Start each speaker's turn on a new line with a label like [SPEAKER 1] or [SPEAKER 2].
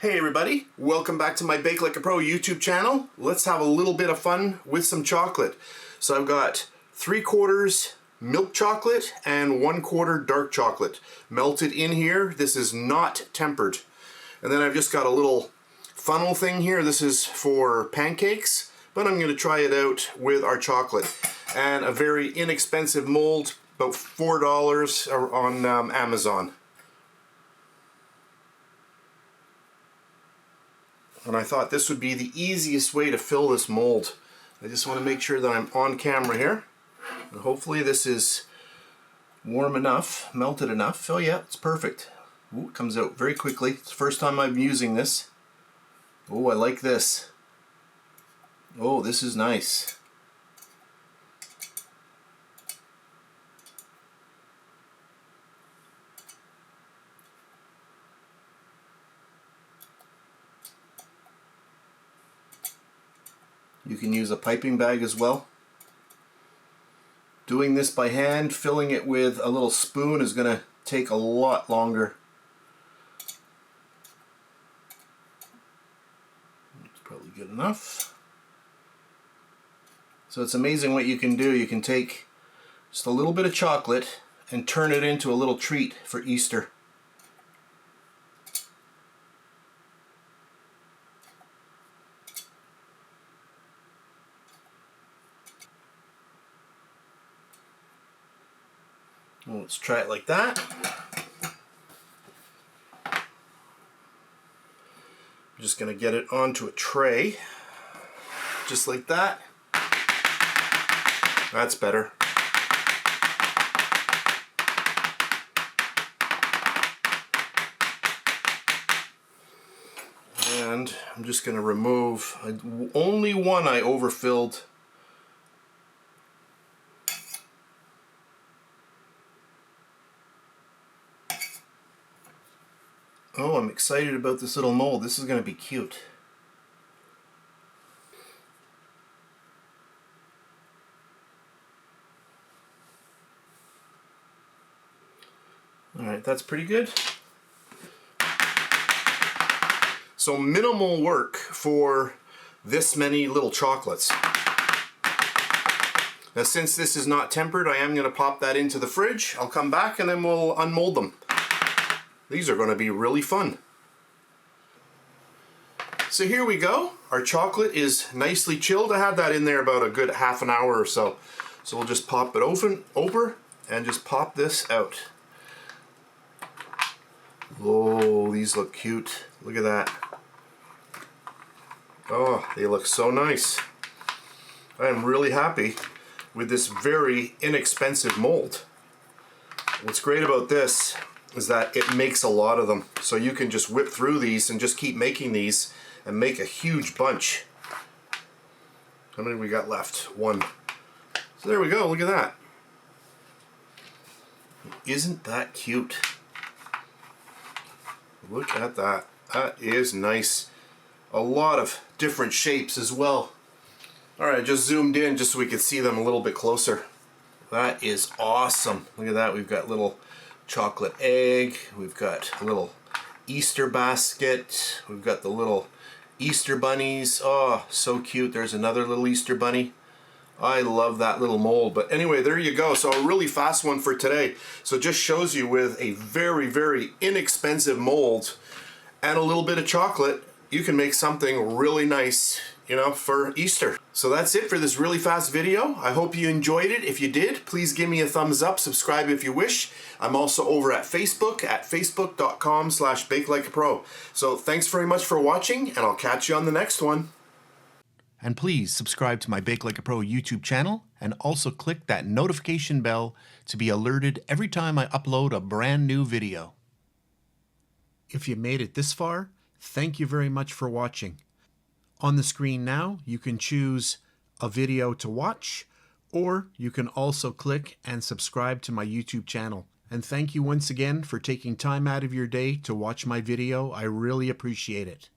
[SPEAKER 1] Hey everybody, welcome back to my Bake Like a Pro YouTube channel. Let's have a little bit of fun with some chocolate. So I've got 3/4 milk chocolate and 1/4 dark chocolate melted in here. This is not tempered. And then I've just got a little funnel thing here. This is for pancakes, but I'm going to try it out with our chocolate. And a very inexpensive mold, about $4 on Amazon. And I thought this would be the easiest way to fill this mold. I just want to make sure that I'm on camera here. And hopefully this is warm enough, melted enough. Oh yeah, it's perfect. Ooh, it comes out very quickly. It's the first time I'm using this. Oh, I like this. Oh, this is nice. You can use a piping bag as well. Doing this by hand, filling it with a little spoon is going to take a lot longer. It's probably good enough. So it's amazing what you can do. You can take just a little bit of chocolate and turn it into a little treat for Easter. Well, let's try it like that. I'm just going to get it onto a tray, just like that. That's better. And I'm just going to remove, only one I overfilled. Oh, I'm excited about this little mold. This is going to be cute. Alright, that's pretty good. So minimal work for this many little chocolates. Now since this is not tempered, I am going to pop that into the fridge. I'll come back and then we'll unmold them. These are going to be really fun. So here we go. Our chocolate is nicely chilled. I had that in there about a good half an hour or so. So we'll just pop it over and just pop this out. Oh, these look cute. Look at that. Oh, they look so nice. I am really happy with this very inexpensive mold. What's great about this is that it makes a lot of them. So you can just whip through these and just keep making these and make a huge bunch. How many we got left? One. So there we go, look at that. Isn't that cute? Look at that. That is nice. A lot of different shapes as well. Alright, just zoomed in just so we could see them a little bit closer. That is awesome. Look at that, we've got little chocolate egg, we've got a little Easter basket, we've got the little Easter bunnies. Oh, so cute. There's another little Easter bunny. I love that little mold. But anyway, there you go. So a really fast one for today. So it just shows you with a very, very inexpensive mold and a little bit of chocolate, you can make something really nice, you know, for Easter. So that's it for this really fast video. I hope you enjoyed it. If you did, please give me a thumbs up, subscribe if you wish. I'm also over at Facebook at facebook.com/BakeLikeAPro. So thanks very much for watching, and I'll catch you on the next one. And please subscribe to my Bake Like a Pro YouTube channel and also click that notification bell to be alerted every time I upload a brand new video. If you made it this far, thank you very much for watching. On the screen now, you can choose a video to watch, or you can also click and subscribe to my YouTube channel. And thank you once again for taking time out of your day to watch my video. I really appreciate it.